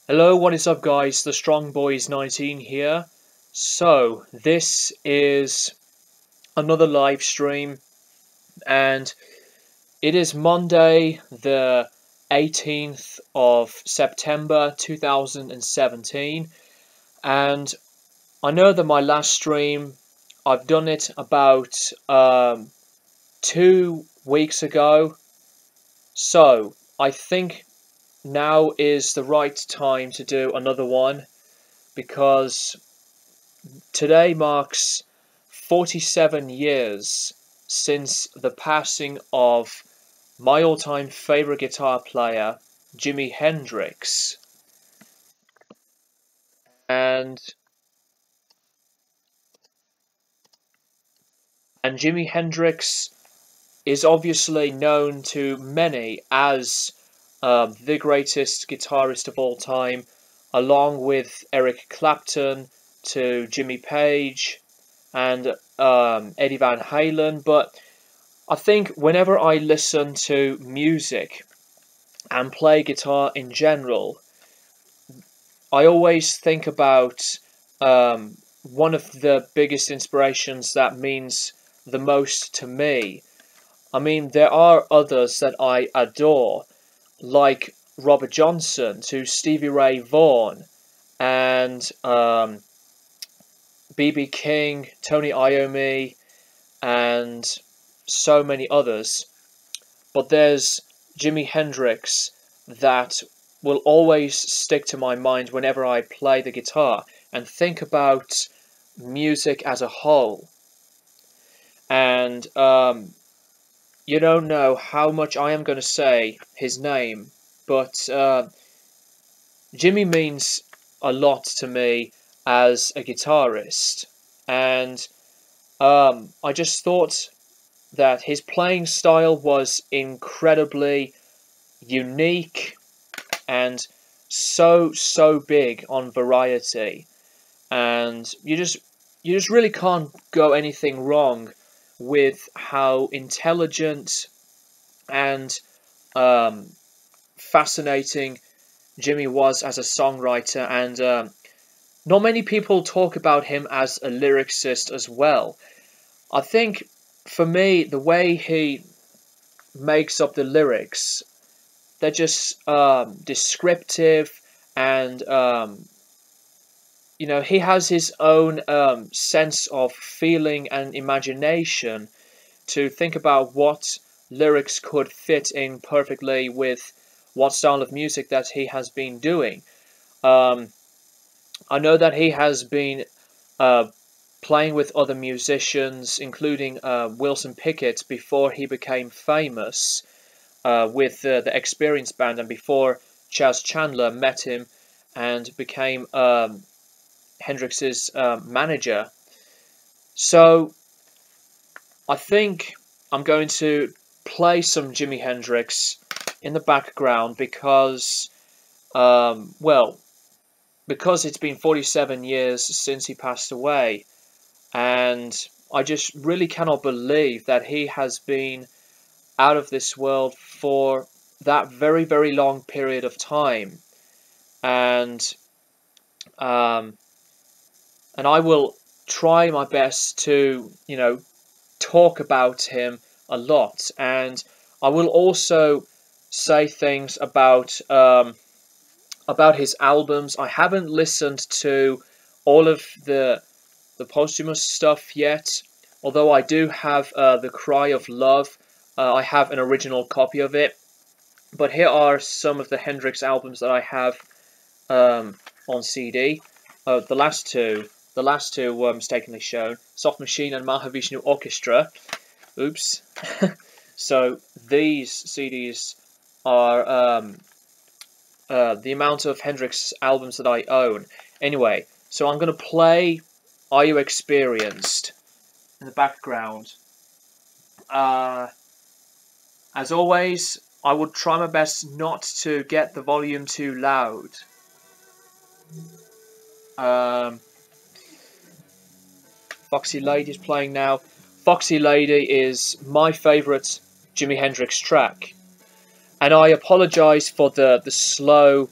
Hello, what is up guys? The Strong Boys 19 here. So, this is another live stream and it is Monday the 18th of September 2017, and I know that my last stream I've done it about 2 weeks ago, so I think now is the right time to do another one because today marks 47 years since the passing of my all-time favorite guitar player, Jimi Hendrix. And Jimi Hendrix is obviously known to many as the greatest guitarist of all time, along with Eric Clapton, to Jimmy Page and Eddie Van Halen. But I think whenever I listen to music and play guitar in general, I always think about one of the biggest inspirations that means the most to me. I mean, there are others that I adore, like Robert Johnson, to Stevie Ray Vaughan, and B.B. King, Tony Iommi, and so many others. But there's Jimi Hendrix that will always stick to my mind whenever I play the guitar and think about music as a whole. And you don't know how much I am going to say his name, but Jimmy means a lot to me as a guitarist. And I just thought that his playing style was incredibly unique and so big on variety, and you just really can't go anything wrong with how intelligent and fascinating Jimmy was as a songwriter. And not many people talk about him as a lyricist as well. I think for me, the way he makes up the lyrics, they're just descriptive, and he has his own sense of feeling and imagination to think about what lyrics could fit in perfectly with what style of music that he has been doing. um, I know that he has been uh, playing with other musicians, including Wilson Pickett, before he became famous with the Experience Band, and before Chas Chandler met him and became Hendrix's manager. So I think I'm going to play some Jimi Hendrix in the background because, well, because it's been 47 years since he passed away, and I just really cannot believe that he has been out of this world for that very long period of time. And um, and I will try my best to talk about him a lot, and I will also say things about his albums. I haven't listened to all of the posthumous stuff yet, although I do have The Cry of Love. I have an original copy of it, but here are some of the Hendrix albums that I have on CD. The last two were mistakenly shown: Soft Machine and Mahavishnu Orchestra. Oops. So these CDs are the amount of Hendrix albums that I own. Anyway, so I'm going to play Are You Experienced in the background. As always, I would try my best not to get the volume too loud. Foxy Lady is playing now. Foxy Lady is my favourite Jimi Hendrix track, and I apologise for the slow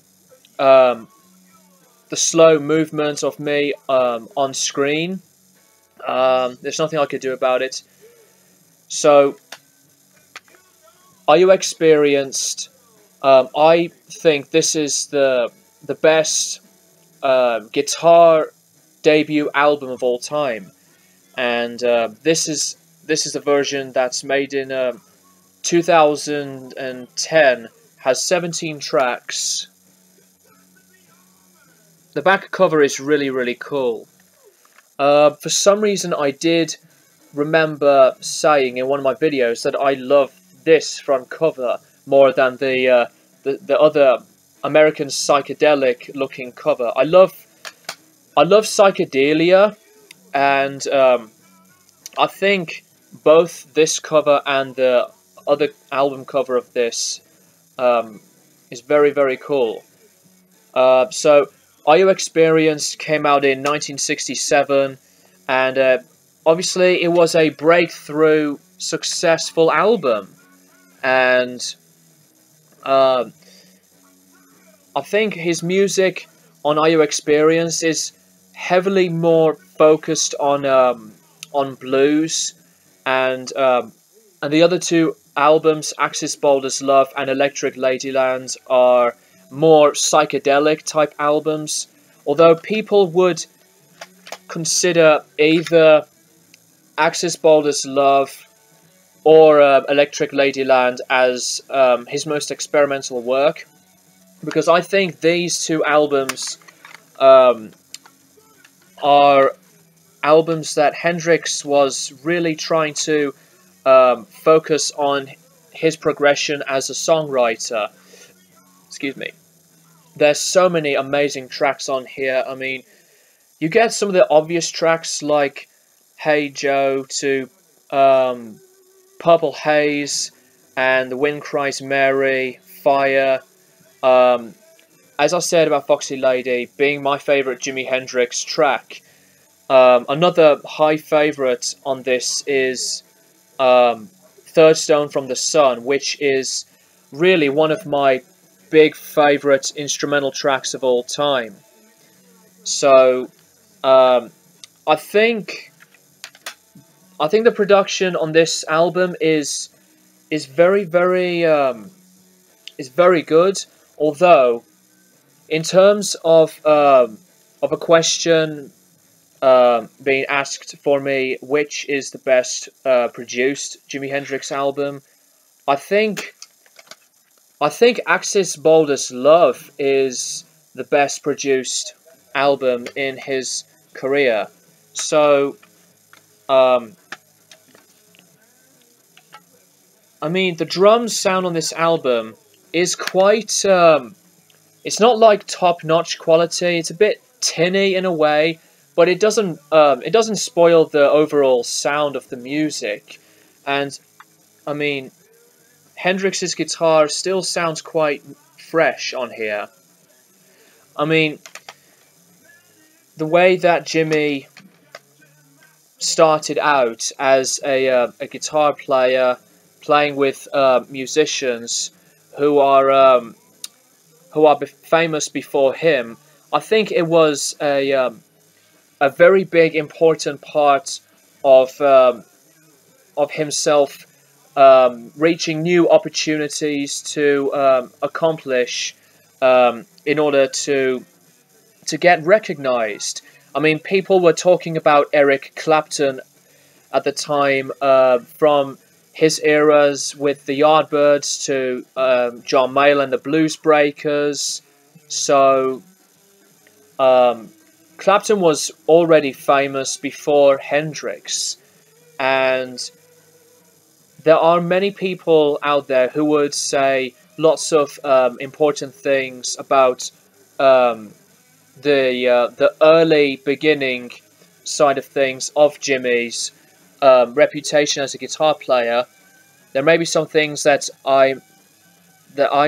the slow movement of me on screen. There's nothing I could do about it. So, are you experienced? I think this is the best guitar debut album of all time, and this is a version that's made in 2010. Has 17 tracks. The back cover is really cool. For some reason, I did remember saying in one of my videos that I love this front cover more than the other American psychedelic looking cover. I love psychedelia, and I think both this cover and the other album cover of this is very cool. So, Are You Experienced came out in 1967, and obviously it was a breakthrough, successful album, and I think his music on Are You Experienced is heavily more focused on blues, and the other two albums, Axis Boulder's Love and Electric Ladyland, are more psychedelic type albums. Although people would consider either Axis Boulder's Love or Electric Ladyland as his most experimental work, because I think these two albums are albums that Hendrix was really trying to focus on his progression as a songwriter. Excuse me. There's so many amazing tracks on here. I mean, you get some of the obvious tracks like Hey Joe to Purple Haze and The Wind Cries Mary, Fire. As I said about Foxy Lady being my favourite Jimi Hendrix track, another high favourite on this is Third Stone from the Sun, which is really one of my big favourite instrumental tracks of all time. So, I think the production on this album is very good. Although, in terms of a question being asked for me, which is the best produced Jimi Hendrix album, I think Axis Boulder's Love is the best produced album in his career. So, I mean, the drums sound on this album is quite, it's not like top-notch quality. It's a bit tinny in a way, but it doesn't spoil the overall sound of the music. And, I mean, Hendrix's guitar still sounds quite fresh on here. I mean, the way that Jimi started out as a guitar player, playing with musicians who are famous before him, I think it was a very big important part of himself reaching new opportunities to accomplish in order to get recognized. I mean, people were talking about Eric Clapton at the time, from his eras with the Yardbirds to John Mayall and the Blues Breakers. So Clapton was already famous before Hendrix, and there are many people out there who would say lots of important things about the early beginning side of things of Jimi's reputation as a guitar player. There may be some things that I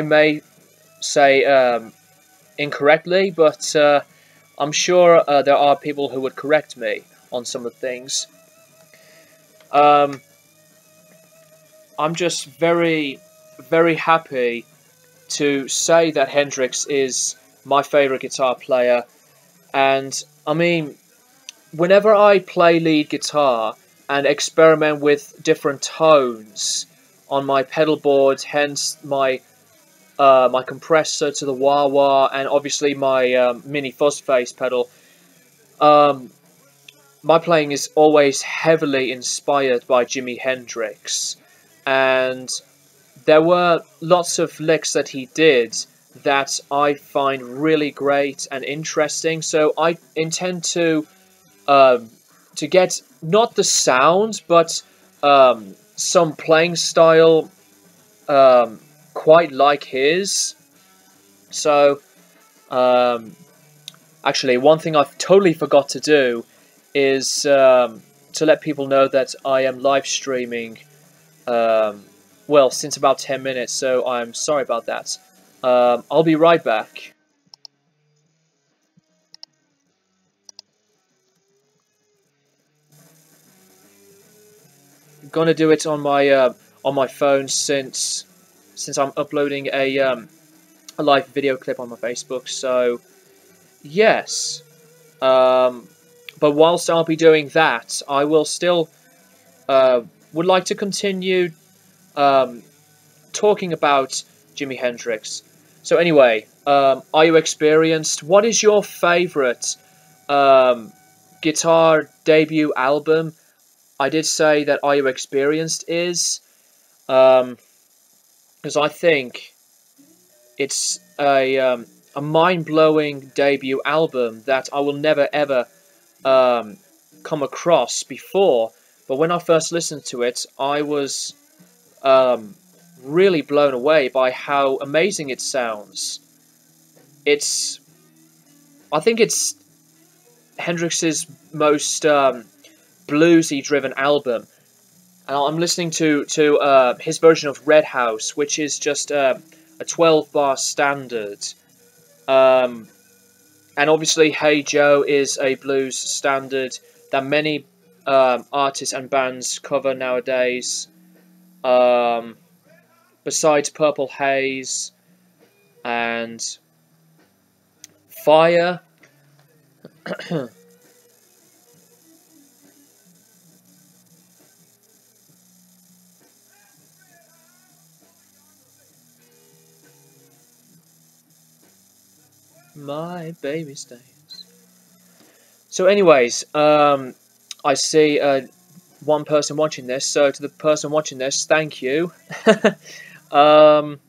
may say incorrectly, but I'm sure there are people who would correct me on some of the things. I'm just very happy to say that Hendrix is my favourite guitar player, And I mean, whenever I play lead guitar and experiment with different tones on my pedal board, hence my compressor to the wah wah, and obviously my mini fuzz face pedal, um, my playing is always heavily inspired by Jimi Hendrix, and there were lots of licks that he did that I find really great and interesting. So I intend um, to get not the sound, but some playing style quite like his. So um, actually, one thing I've totally forgot to do is to let people know that I am live streaming. Well, since about 10 minutes, so I'm sorry about that. I'll be right back. I'm gonna do it on my phone since I'm uploading a live video clip on my Facebook. So yes, um, but whilst I'll be doing that, I will still would like to continue um, talking about Jimi Hendrix. So anyway, are you experienced? What is your favorite um, guitar debut album? I did say that Are You Experienced is, because I think it's a mind-blowing debut album that I will never ever um, come across before. But when I first listened to it, I was um, really blown away by how amazing it sounds. It's, I think it's Hendrix's most bluesy-driven album. And I'm listening to his version of Red House, which is just a 12-bar standard. Um, and obviously, Hey Joe is a blues standard that many artists and bands cover nowadays. Um, besides Purple Haze and Fire. My baby stays. So, anyways, I see one person watching this. So, to the person watching this, thank you. um,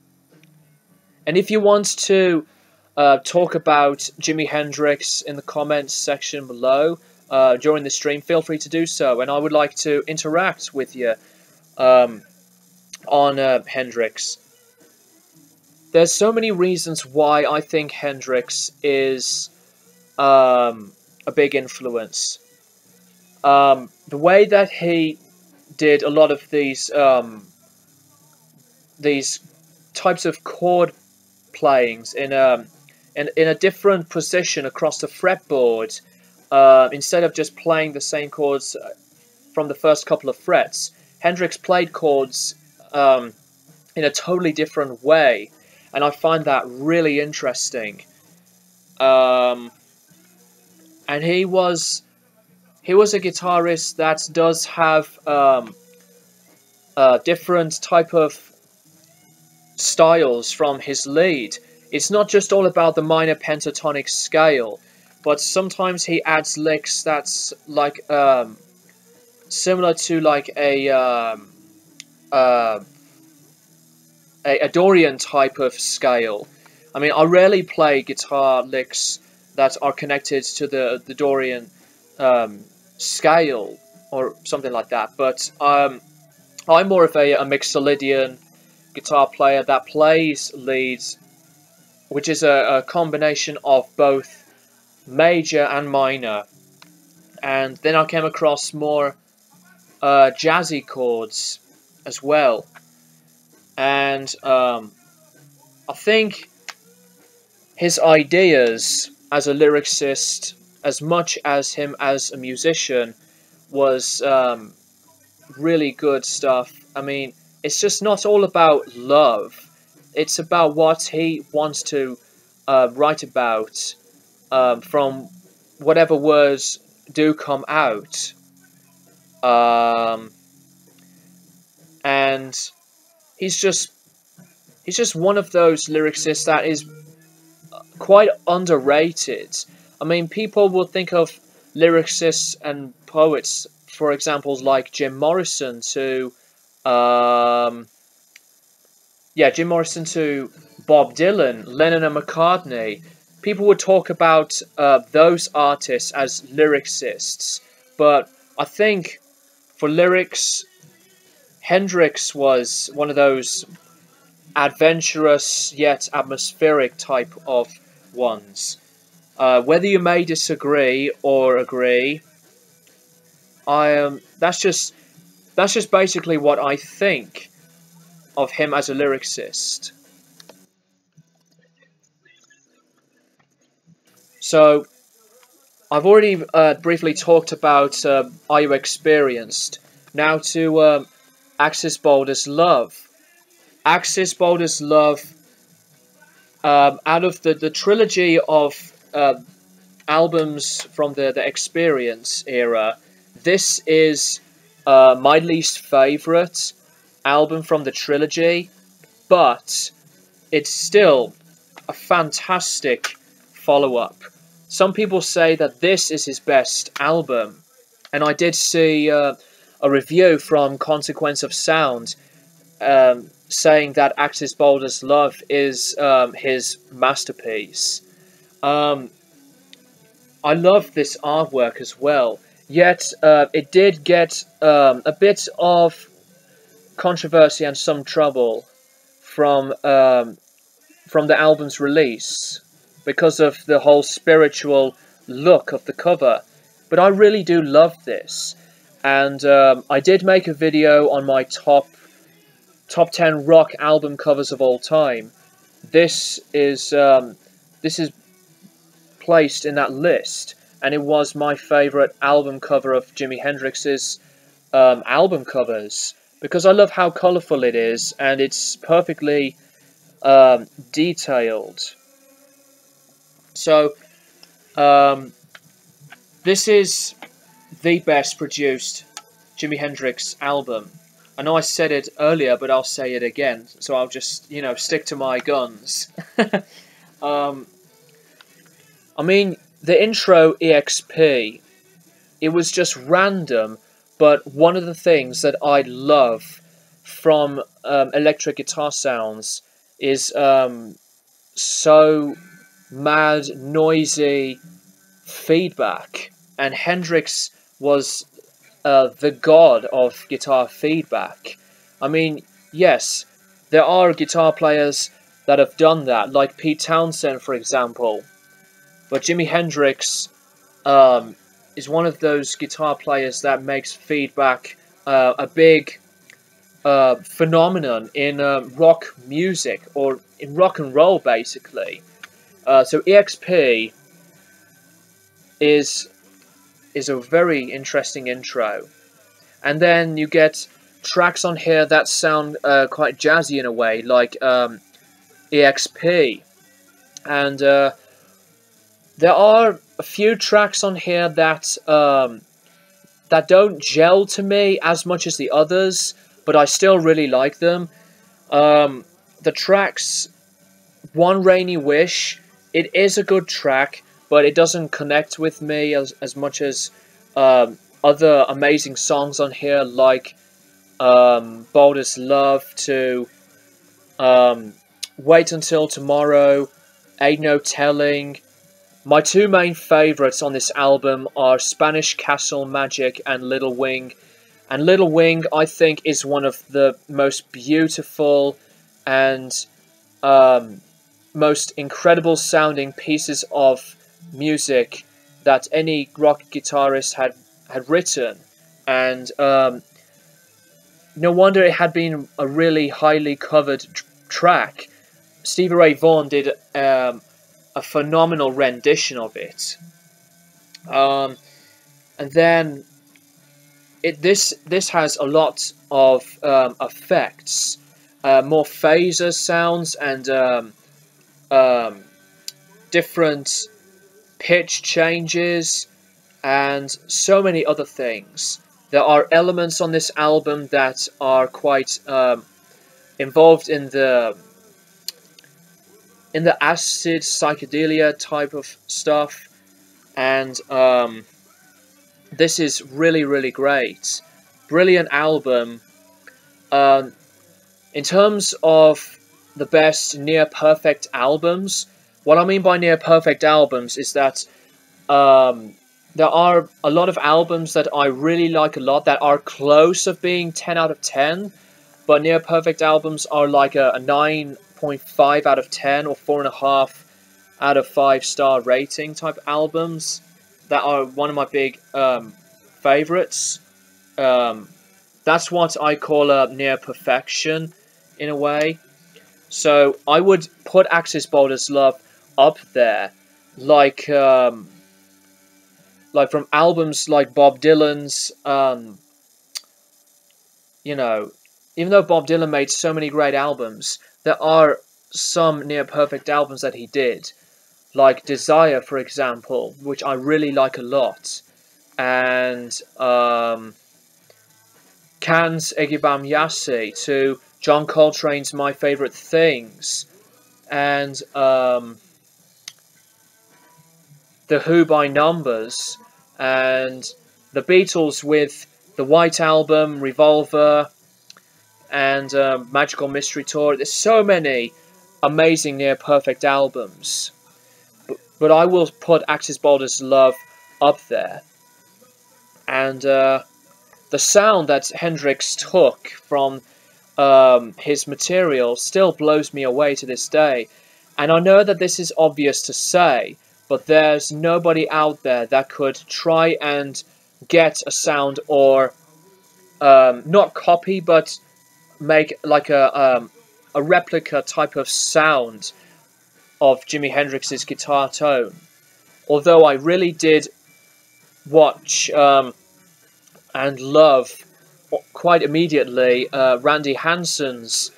and if you want to talk about Jimi Hendrix in the comments section below during the stream, feel free to do so. And I would like to interact with you um, on Hendrix. There's so many reasons why I think Hendrix is a big influence. The way that he did a lot of these types of chord playings in a different position across the fretboard, instead of just playing the same chords from the first couple of frets, Hendrix played chords in a totally different way, and I find that really interesting. Um, and he was a guitarist that does have different type of styles from his lead. It's not just all about the minor pentatonic scale, but sometimes he adds licks that's like similar to like uh, a Dorian type of scale. I mean, I rarely play guitar licks that are connected to the Dorian um, scale or something like that, but I'm more of a Mixolydian guitar player that plays leads, which is a combination of both major and minor. And then I came across more jazzy chords as well. And I think his ideas as a lyricist, as much as him as a musician, was really good stuff. I mean, it's just not all about love. It's about what he wants to write about from whatever words do come out. Um, and he's just one of those lyricists that is quite underrated. I mean, people will think of lyricists and poets, for examples like Jim Morrison to, um, Jim Morrison to Bob Dylan, Lennon and McCartney. People would talk about those artists as lyricists, but I think for lyrics, Hendrix was one of those adventurous yet atmospheric type of ones. Whether you may disagree or agree, that's just basically what I think of him as a lyricist. So I've already briefly talked about Are You Experienced? Now to Axis Boulder's Love. Axis Boulder's Love, out of the trilogy of albums from the Experience era, this is my least favourite album from the trilogy, but it's still a fantastic follow-up. Some people say that this is his best album, and I did see a review from Consequence of Sound saying that Axis Boulder's Love is his masterpiece. I love this artwork as well, yet it did get a bit of controversy and some trouble from the album's release because of the whole spiritual look of the cover. But I really do love this, and I did make a video on my top 10 rock album covers of all time. This is placed in that list, and it was my favourite album cover of Jimi Hendrix's album covers, because I love how colourful it is, and it's perfectly detailed. So, this is the best produced Jimi Hendrix album. I know I said it earlier, but I'll say it again, so I'll just, stick to my guns. I mean, the intro EXP, it was just random, but one of the things that I love from electric guitar sounds is so mad, noisy feedback. And Hendrix was the god of guitar feedback. I mean, yes, there are guitar players that have done that, like Pete Townsend, for example. But Jimi Hendrix is one of those guitar players that makes feedback a big phenomenon in rock music, or in rock and roll, basically. So EXP is a very interesting intro. And then you get tracks on here that sound quite jazzy in a way, like EXP. And there are a few tracks on here that that don't gel to me as much as the others, but I still really like them. The tracks One Rainy Wish, it is a good track, but it doesn't connect with me as much as other amazing songs on here, like Boulder's Love, to Wait Until Tomorrow, Ain't No Telling. My two main favourites on this album are Spanish Castle Magic and Little Wing. And Little Wing, I think, is one of the most beautiful and most incredible sounding pieces of music that any rock guitarist had written. And no wonder it had been a really highly covered track. Stevie Ray Vaughan did a phenomenal rendition of it. And then this has a lot of effects, more phaser sounds, and different pitch changes, and so many other things. There are elements on this album that are quite involved in the acid psychedelia type of stuff, and this is really great. Brilliant album. Um, in terms of the best near perfect albums, what I mean by near perfect albums is that there are a lot of albums that I really like a lot that are close of being 10 out of 10, but near perfect albums are like a 9.5 out of 10 or 4.5 out of 5-star rating type albums that are one of my big favorites. That's what I call a near perfection in a way. So I would put Axis Boulder's Love up there, like from albums like Bob Dylan's. You know, even though Bob Dylan made so many great albums, there are some near perfect albums that he did, like Desire, for example, which I really like a lot, and Can's Egibam Yassi, to John Coltrane's My Favorite Things, and The Who by Numbers, and the Beatles with the White Album, Revolver, and Magical Mystery Tour. There's so many amazing near perfect albums, but I will put Axis Boulder's Love up there. And the sound that Hendrix took from his material still blows me away to this day. And I know that this is obvious to say, but there's nobody out there that could try and get a sound, or not copy, but make like a replica type of sound of Jimi Hendrix's guitar tone. Although I really did watch and love quite immediately Randy Hanson's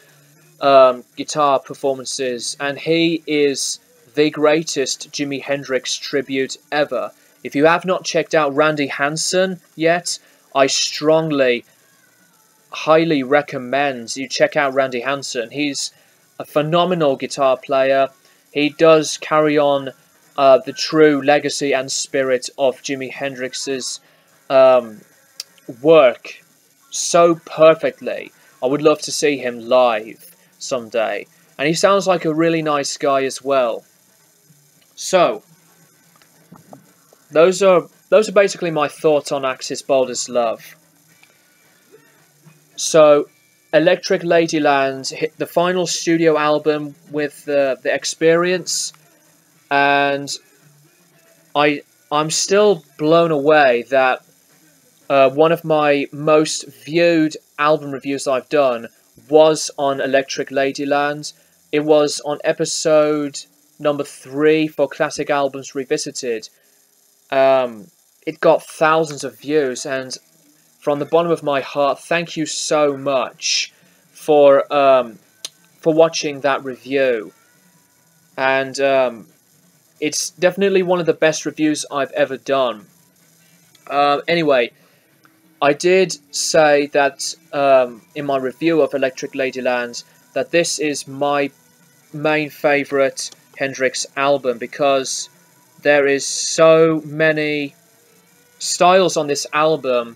guitar performances, and he is the greatest Jimi Hendrix tribute ever. If you have not checked out Randy Hanson yet, I highly recommend you check out Randy Hanson. He's a phenomenal guitar player. He does carry on the true legacy and spirit of Jimi Hendrix's work so perfectly. I would love to see him live someday. And he sounds like a really nice guy as well. So, those are basically my thoughts on Axis Boulder's Love. So, Electric Ladyland hit the final studio album with the Experience, and I'm still blown away that one of my most viewed album reviews I've done was on Electric Ladyland. It was on episode number 3 for Classic Albums Revisited. It got thousands of views, and from the bottom of my heart, thank you so much for watching that review. And it's definitely one of the best reviews I've ever done. Anyway, I did say that in my review of Electric Ladyland that this is my main favourite Hendrix album, because there is so many styles on this album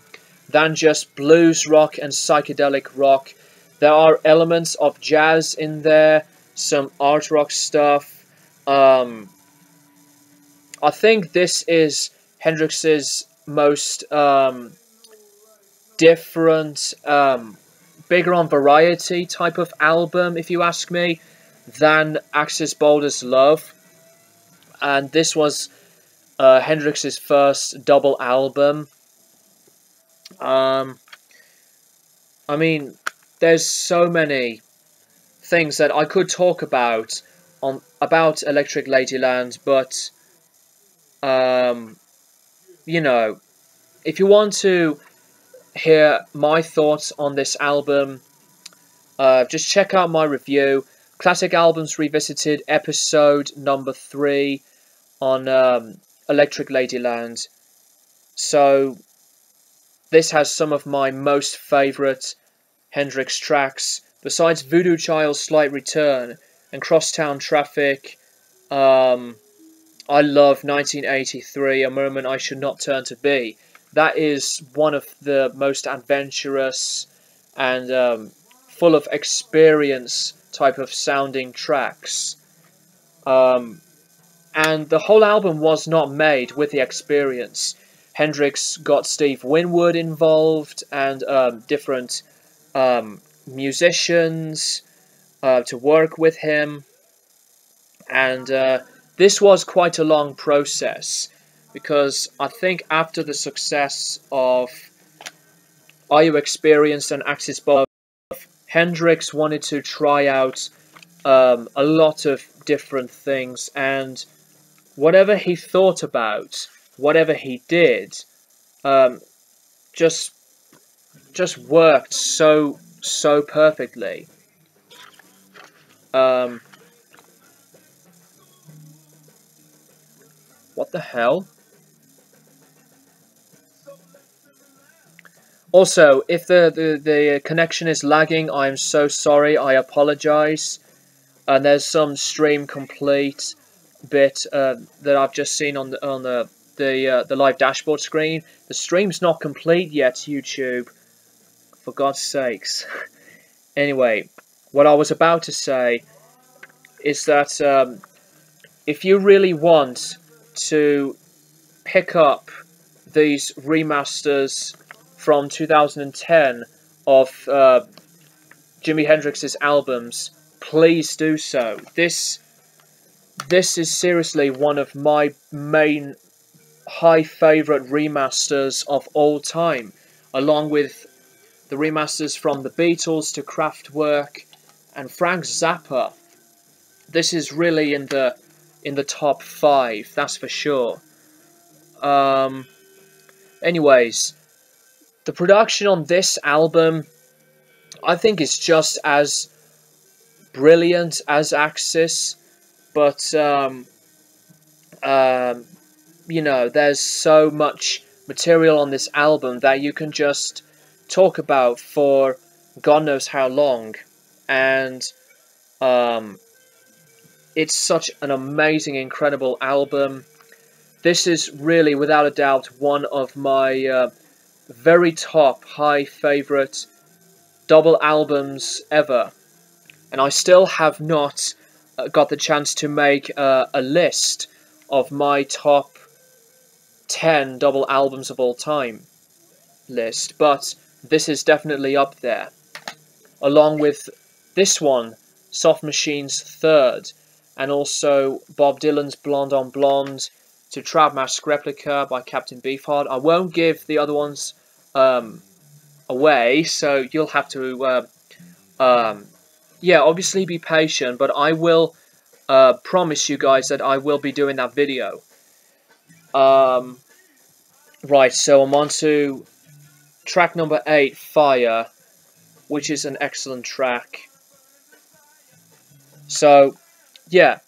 than just blues rock and psychedelic rock. There are elements of jazz in there, some art rock stuff. I think this is Hendrix's most different, bigger on variety type of album, if you ask me, than Axis Boulder's Love. And this was Hendrix's first double album. I mean, there's so many things that I could talk about Electric Ladyland, but you know, if you want to hear my thoughts on this album, just check out my review, Classic Albums Revisited, episode number 3, on Electric Ladyland. So this has some of my most favourite Hendrix tracks. Besides Voodoo Child's Slight Return and Crosstown Traffic, I love 1983, A Moment I Should Not Turn to Be. That is one of the most adventurous and full of experience type of sounding tracks. And the whole album was not made with the experience. Hendrix got Steve Winwood involved and different musicians to work with him. And this was quite a long process, because I think after the success of Are You Experienced and Axis Bob, Hendrix wanted to try out a lot of different things, and whatever he thought about, whatever he did, just worked so perfectly. What the hell? Also, if the connection is lagging, I'm so sorry. I apologize. And there's some stream complete bit that I've just seen on the live dashboard screen. The stream's not complete yet, YouTube. For God's sakes. Anyway, what I was about to say is that if you really want to pick up these remasters from 2010 of Jimi Hendrix's albums, please do so. This is seriously one of my main high favourite remasters of all time, along with the remasters from the Beatles to Kraftwerk and Frank Zappa. This is really in the top 5, that's for sure. Anyways, the production on this album, I think, is just as brilliant as Axis, but you know, there's so much material on this album that you can just talk about for God knows how long, and it's such an amazing, incredible album. This is really, without a doubt, one of my very top, high favourite double albums ever. And I still have not got the chance to make a list of my top 10 double albums of all time list, but this is definitely up there, along with this one, Soft Machine's Third, and also Bob Dylan's Blonde on Blonde, to Trout Mask Replica by Captain Beefheart. I won't give the other ones away, so you'll have to yeah, obviously be patient, but I will promise you guys that I will be doing that video. Right, so I'm on to track number 8, Fire, which is an excellent track. So, yeah,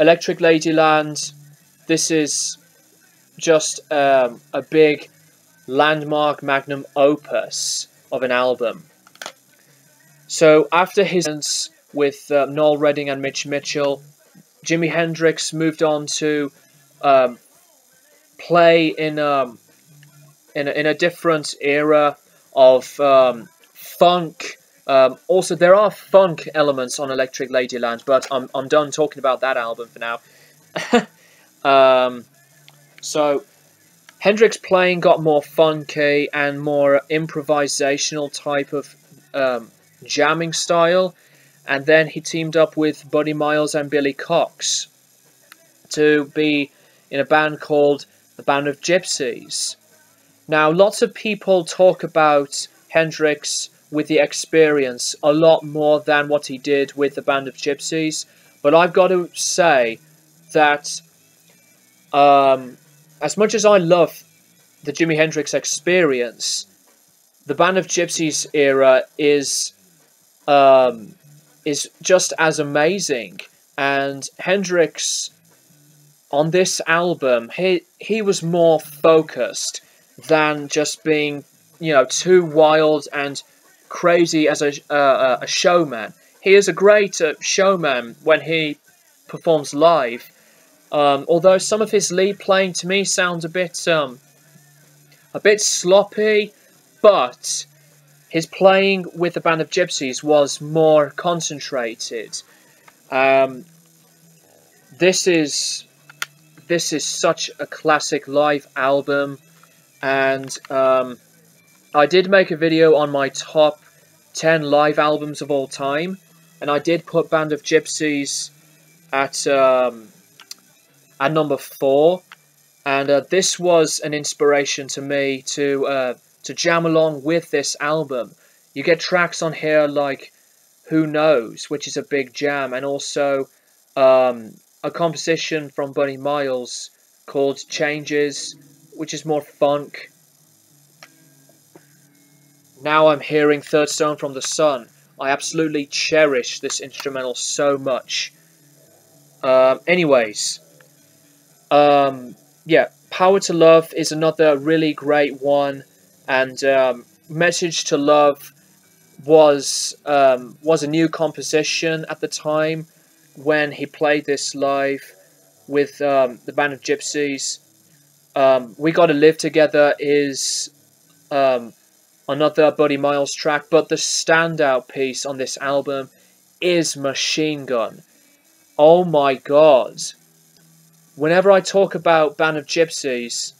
Electric Ladyland, this is just a big landmark magnum opus of an album. So, after his with Noel Redding and Mitch Mitchell, Jimi Hendrix moved on to play in a different era of funk. Also, there are funk elements on Electric Ladyland, but I'm done talking about that album for now. So, Hendrix playing got more funky and more improvisational type of jamming style, and then he teamed up with Buddy Miles and Billy Cox to be in a band called the Band of Gypsys. Now, lots of people talk about Hendrix with the Experience a lot more than what he did with the Band of Gypsys, but I've got to say that as much as I love the Jimi Hendrix Experience, the Band of Gypsys era is just as amazing, and Hendrix on this album, he was more focused than just being, you know, too wild and crazy as a showman. He is a great showman when he performs live. Although some of his lead playing to me sounds a bit sloppy, but his playing with the band of Gypsys was more concentrated. Um, this is such a classic live album, and I did make a video on my top 10 live albums of all time, and I did put Band of Gypsys at number 4, and this was an inspiration to me to jam along with this album. You get tracks on here like Who Knows, which is a big jam, and also a composition from Buddy Miles called Changes, which is more funk. Now I'm hearing Third Stone from the Sun. I absolutely cherish this instrumental so much. Anyways, yeah, Power to Love is another really great one, and Message to Love was a new composition at the time when he played this live with the band of Gypsys. We Gotta Live Together is another Buddy Miles track, but the standout piece on this album is Machine Gun. Oh my god. Whenever I talk about Band of Gypsys,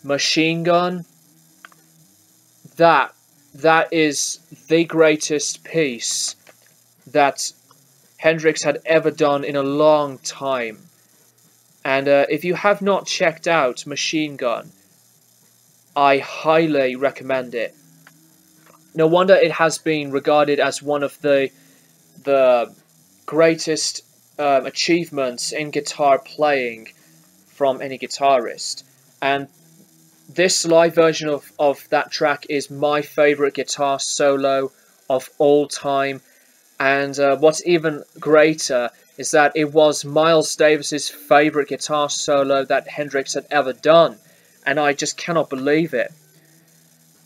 Machine Gun, that is the greatest piece that Hendrix had ever done in a long time. And if you have not checked out Machine Gun, I highly recommend it. No wonder it has been regarded as one of the greatest achievements in guitar playing from any guitarist. And this live version of that track is my favourite guitar solo of all time. And what's even greater is that it was Miles Davis's favourite guitar solo that Hendrix had ever done. And I just cannot believe it.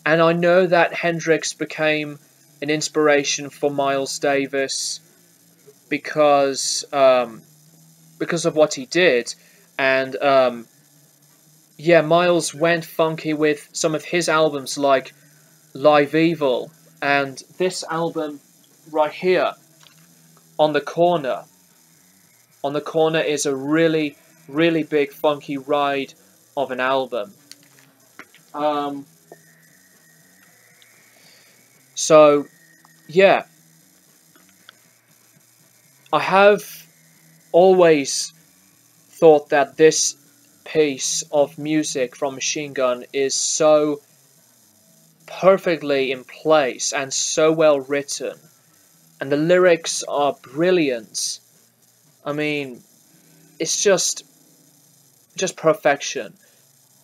And I know that Hendrix became an inspiration for Miles Davis because of what he did. And yeah, Miles went funky with some of his albums like Live Evil, and this album right here, On the Corner. On the Corner is a really, really big funky ride of an album. So, yeah, I have always thought that this piece of music from Machine Gun is so perfectly in place and so well written, and the lyrics are brilliant. I mean, it's just perfection.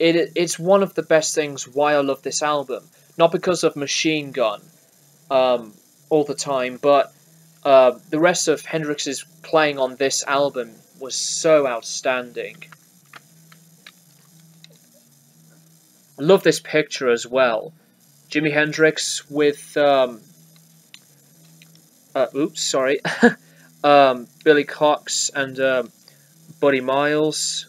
It's one of the best things why I love this album, not because of Machine Gun all the time, but the rest of Hendrix's playing on this album was so outstanding. I love this picture as well. Jimi Hendrix with Billy Cox and Buddy Miles.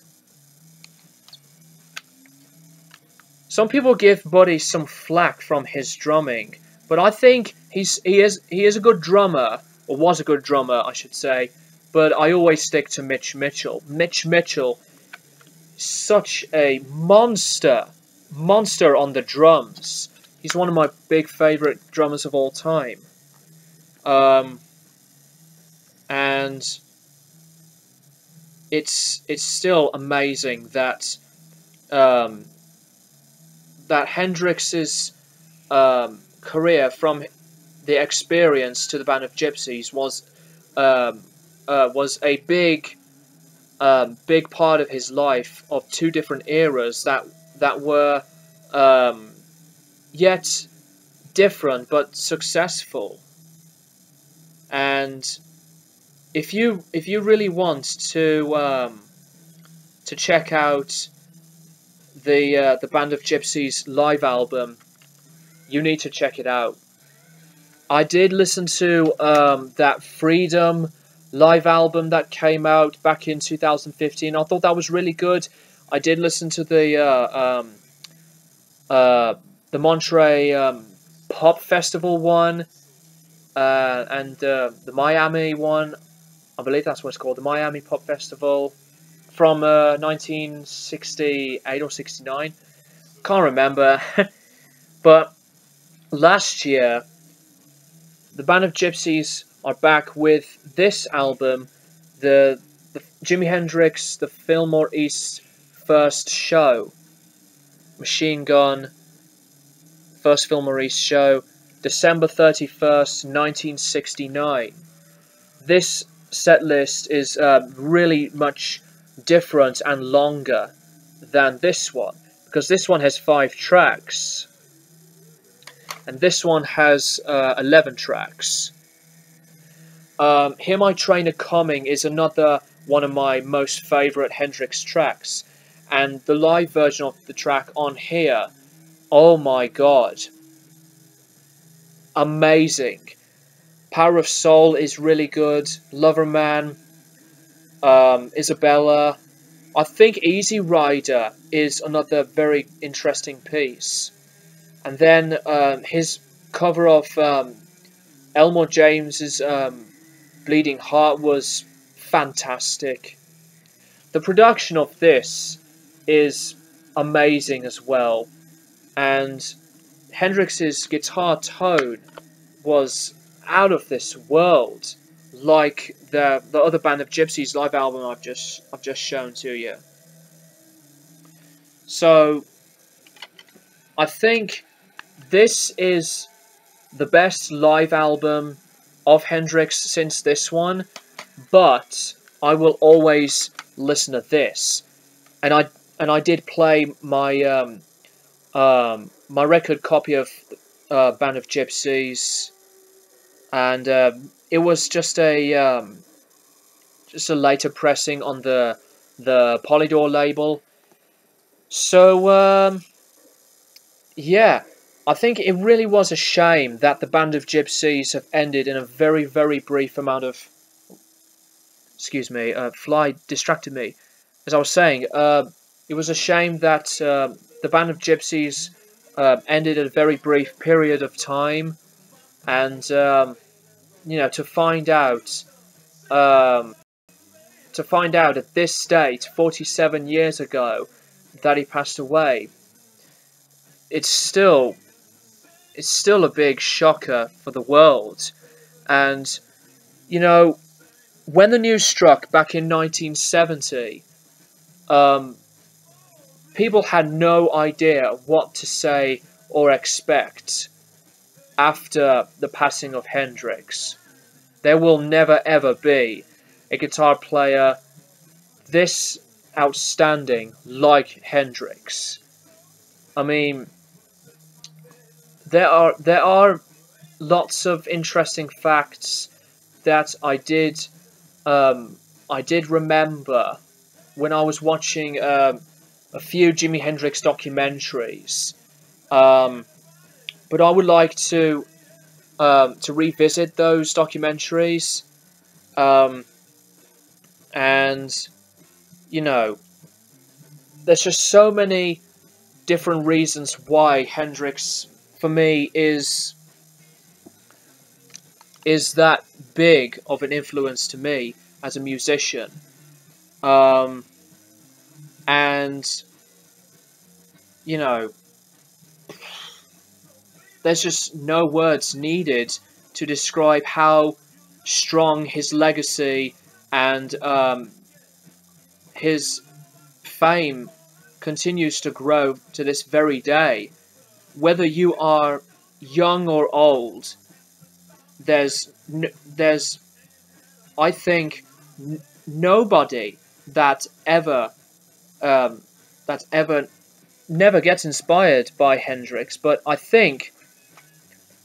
Some people give Buddy some flack from his drumming, but I think he is a good drummer, or was a good drummer, I should say. But I always stick to Mitch Mitchell. Mitch Mitchell, such a monster on the drums. He's one of my big favorite drummers of all time. And it's still amazing that that Hendrix's career from the Experience to the Band of Gypsys was a big part of his life, of two different eras that were yet different but successful. And if you really want to to check out the Band of Gypsys live album. You need to check it out. I did listen to that Freedom live album that came out back in 2015. I thought that was really good. I did listen to the Monterey Pop Festival one, and the Miami one. I believe that's what it's called, the Miami Pop Festival from 1968 or 69. Can't remember. But last year, the Band of Gypsys are back with this album, the Jimi Hendrix, the Fillmore East first show. Machine Gun, first Fillmore East show, December 31st, 1969. This set list is really much different and longer than this one, because this one has 5 tracks and this one has 11 tracks. Hear My Train A Coming is another one of my most favourite Hendrix tracks, and the live version of the track on here, oh my god, amazing. Power of Soul is really good. Lover Man, Isabella. I think Easy Rider is another very interesting piece. And then his cover of Elmore James's Bleeding Heart was fantastic. The production of this is amazing as well. And Hendrix's guitar tone was out of this world, like the other Band of Gypsys live album I've just shown to you. So I think this is the best live album of Hendrix since this one, but I will always listen to this. And I did play my my record copy of Band of Gypsys, and it was just a later pressing on the Polydor label. So yeah, I think it really was a shame that the Band of Gypsys have ended in a very, very brief amount of... Excuse me, fly distracted me. As I was saying, it was a shame that the Band of Gypsys ended in a very brief period of time, and you know, to find out at this date, 47 years ago, that he passed away, it's still a big shocker for the world. And you know, when the news struck back in 1970, people had no idea what to say or expect after the passing of Hendrix. There will never ever be a guitar player this outstanding like Hendrix. I mean, there are lots of interesting facts that I did remember when I was watching a few Jimi Hendrix documentaries, but I would like to revisit those documentaries, and you know, there's just so many different reasons why Hendrix, for me, is that big of an influence to me as a musician. And you know, there's just no words needed to describe how strong his legacy and his fame continues to grow to this very day. Whether you are young or old, there's I think nobody that ever never gets inspired by Hendrix, but I think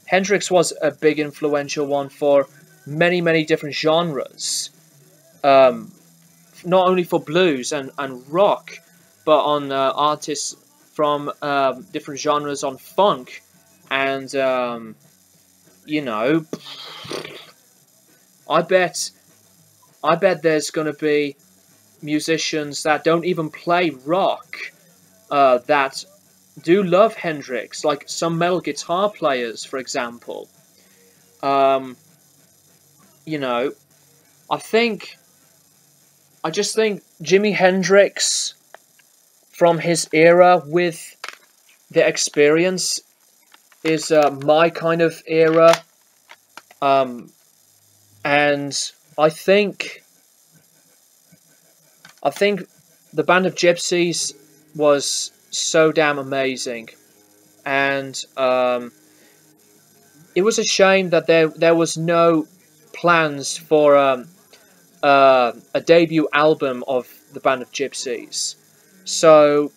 Hendrix was a big influential one for many different genres. not only for blues and rock, but on artists from different genres, on funk, and you know, I bet there's gonna be musicians that don't even play rock that do love Hendrix, like some metal guitar players, for example. Um, you know, I think I just think Jimi Hendrix from his era with the experience is my kind of era, um, and I think the band of Gypsys was so damn amazing, and it was a shame that there was no plans for a debut album of the band of Gypsys. So,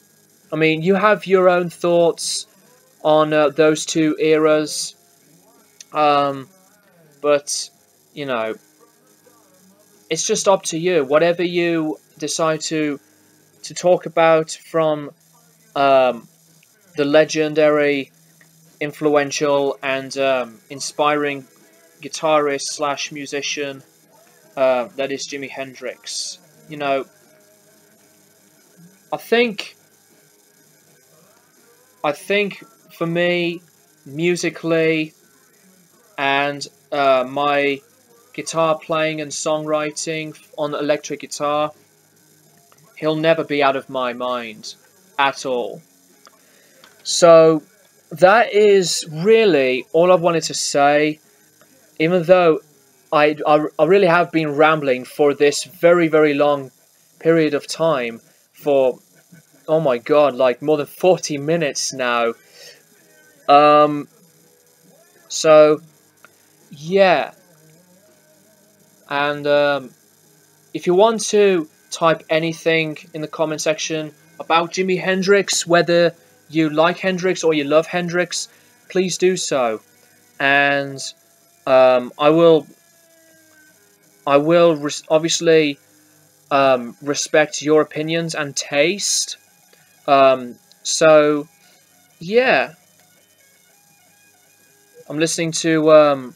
I mean, you have your own thoughts on those two eras, um, but you know, it's just up to you. Whatever you decide to talk about from um, the legendary, influential, and inspiring guitarist slash musician that is Jimi Hendrix. You know, I think for me, musically, and my guitar playing and songwriting on electric guitar, he'll never be out of my mind at all. So that is really all I wanted to say, even though I really have been rambling for this very, very long period of time, for, oh my god, like more than 40 minutes now. Um, so, yeah. And if you want to type anything in the comment section about Jimi Hendrix, whether you like Hendrix or you love Hendrix, please do so. And I will obviously respect your opinions and taste. So yeah, I'm listening to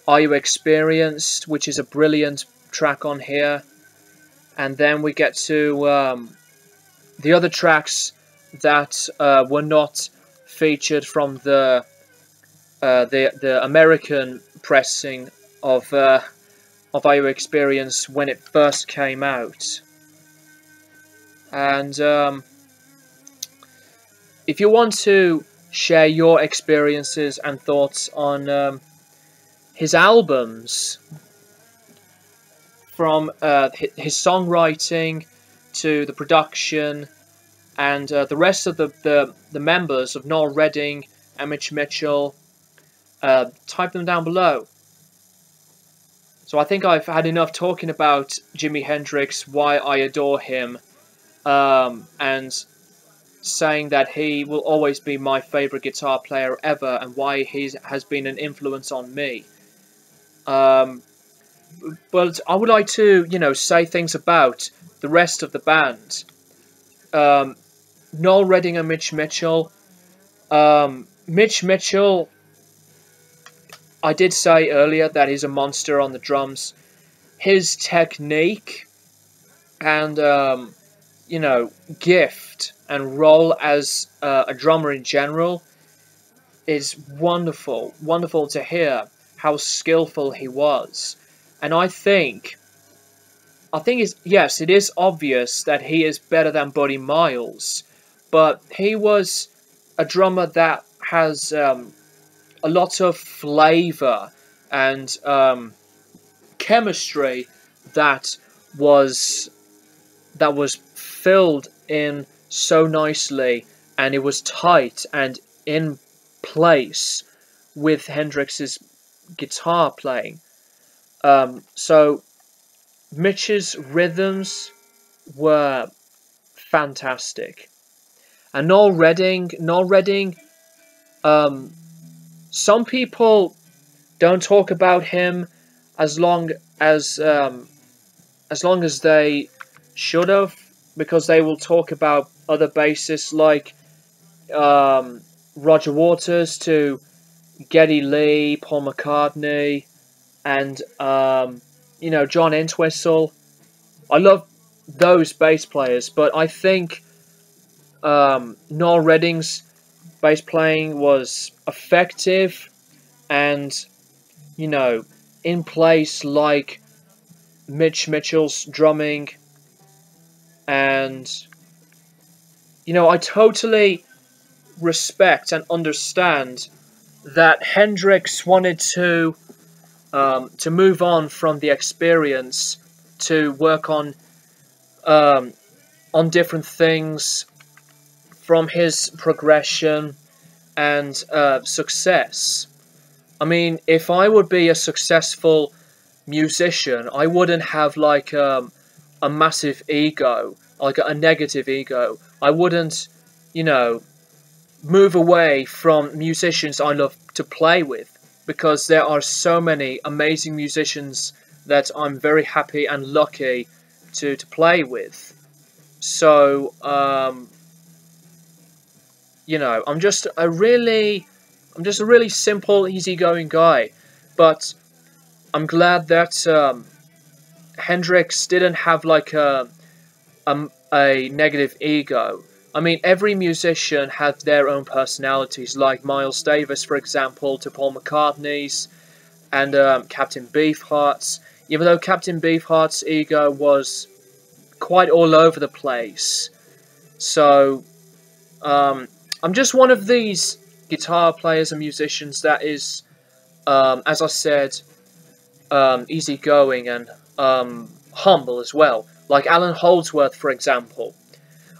Are You Experienced, which is a brilliant track on here, and then we get to the other tracks that were not featured from the American pressing of Are You Experienced when it first came out. And if you want to share your experiences and thoughts on his albums, from his songwriting to the production, and the rest of the members of Noel Redding and Mitch Mitchell, type them down below. So I think I've had enough talking about Jimi Hendrix, why I adore him, and saying that he will always be my favourite guitar player ever, and why he has been an influence on me. But I would like to, say things about the rest of the band. Noel Redding and Mitch Mitchell. Mitch Mitchell, I did say earlier that he's a monster on the drums. His technique and, gift and role as a drummer in general is wonderful. Wonderful to hear how skillful he was. And I think yes, it is obvious that he is better than Buddy Miles, but he was a drummer that has a lot of flavor and chemistry that was filled in so nicely, and it was tight and in place with Hendrix's guitar playing. So Mitch's rhythms were fantastic, and Noel Redding. Some people don't talk about him as long as they should have, because they will talk about other bassists like Roger Waters to Geddy Lee, Paul McCartney, and John Entwistle. I love those bass players, but I think Noel Redding's bass playing was effective and, in place, like Mitch Mitchell's drumming. And, I totally respect and understand that Hendrix wanted to move on from the experience to work on different things from his progression and success. I mean, if I would be a successful musician, I wouldn't have like a massive ego, like a negative ego. I wouldn't, move away from musicians I love to play with, because there are so many amazing musicians that I'm very happy and lucky to play with. So, I'm just a really simple, easygoing guy. But I'm glad that Hendrix didn't have like a negative ego. I mean, every musician had their own personalities, like Miles Davis, for example, to Paul McCartney's, and Captain Beefheart's. Even though Captain Beefheart's ego was quite all over the place. So, I'm just one of these guitar players and musicians that is, as I said, easygoing and humble as well. Like Alan Holdsworth, for example.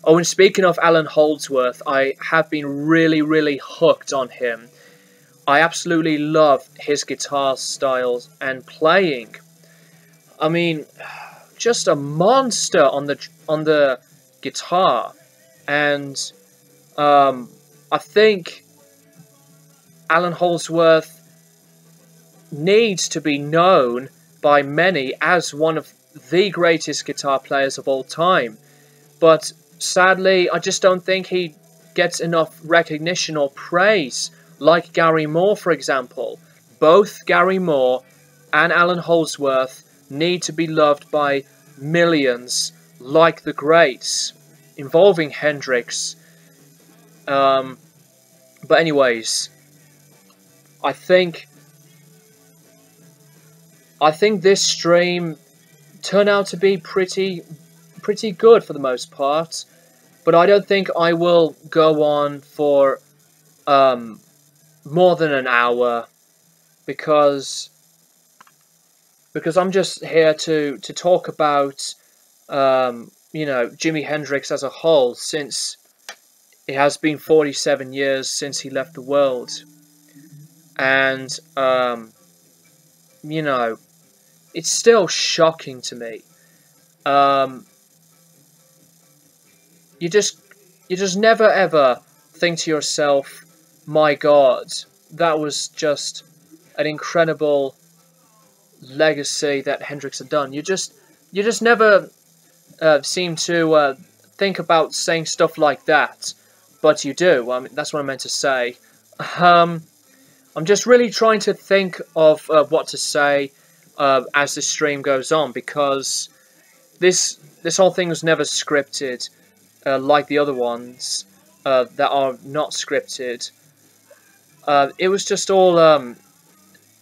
Oh, and speaking of Alan Holdsworth, I have been really, really hooked on him. I absolutely love his guitar styles and playing. I mean, just a monster on the guitar, and I think Alan Holdsworth needs to be known by many as one of the greatest guitar players of all time. But sadly, I just don't think he gets enough recognition or praise, like Gary Moore, for example. Both Gary Moore and Alan Holdsworth need to be loved by millions, like the greats, involving Hendrix. But anyways, I think this stream turned out to be pretty good for the most part, but I don't think I will go on for more than an hour, because I'm just here to talk about Jimi Hendrix as a whole, since it has been 47 years since he left the world. And it's still shocking to me. You just never ever think to yourself, my God, that was just an incredible legacy that Hendrix had done. You just never seem to think about saying stuff like that, but you do. I mean, that's what I meant to say. I'm just really trying to think of what to say as the stream goes on, because this whole thing was never scripted like the other ones that are not scripted. It was just all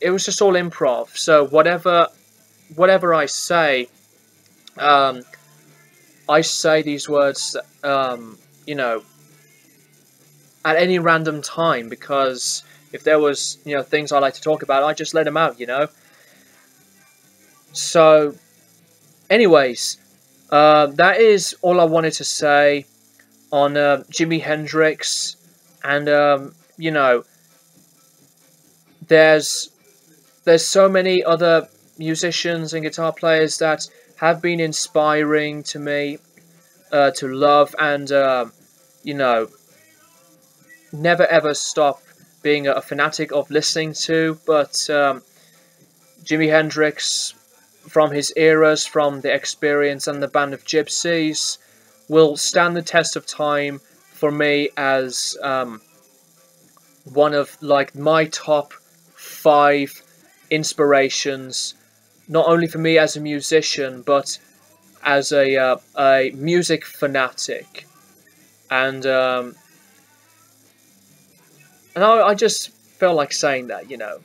improv. So whatever I say these words at any random time, because if there was things I like to talk about, I just let them out, So anyways, that is all I wanted to say on Jimi Hendrix. And there's so many other musicians and guitar players that have been inspiring to me to love, and never ever stop being a fanatic of listening to. But Jimi Hendrix from his eras, from the experience and the band of Gypsys, will stand the test of time for me as one of like my top 5 inspirations, not only for me as a musician, but as a music fanatic. And I just felt like saying that, you know.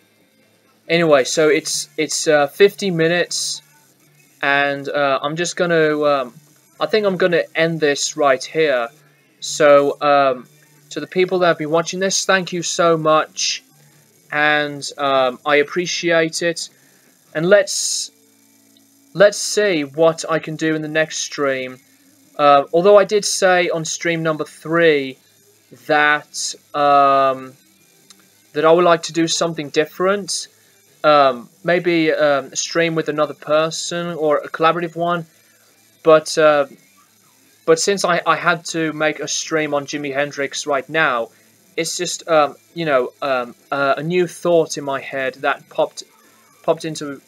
Anyway, so it's 50 minutes, and I'm just gonna I think I'm gonna end this right here. So to the people that have been watching this, thank you so much, and I appreciate it. And let's see what I can do in the next stream. Although I did say on stream number 3 that that I would like to do something different. Maybe a stream with another person or a collaborative one. But since I had to make a stream on Jimi Hendrix right now, it's just you know, a new thought in my head that popped into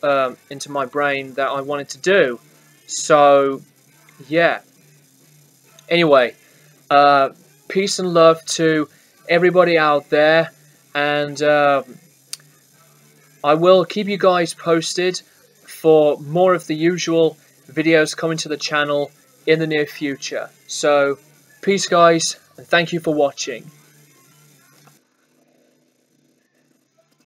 my brain that I wanted to do. So yeah. Anyway, peace and love to everybody out there, and I will keep you guys posted for more of the usual videos coming to the channel in the near future. So, peace guys, and thank you for watching.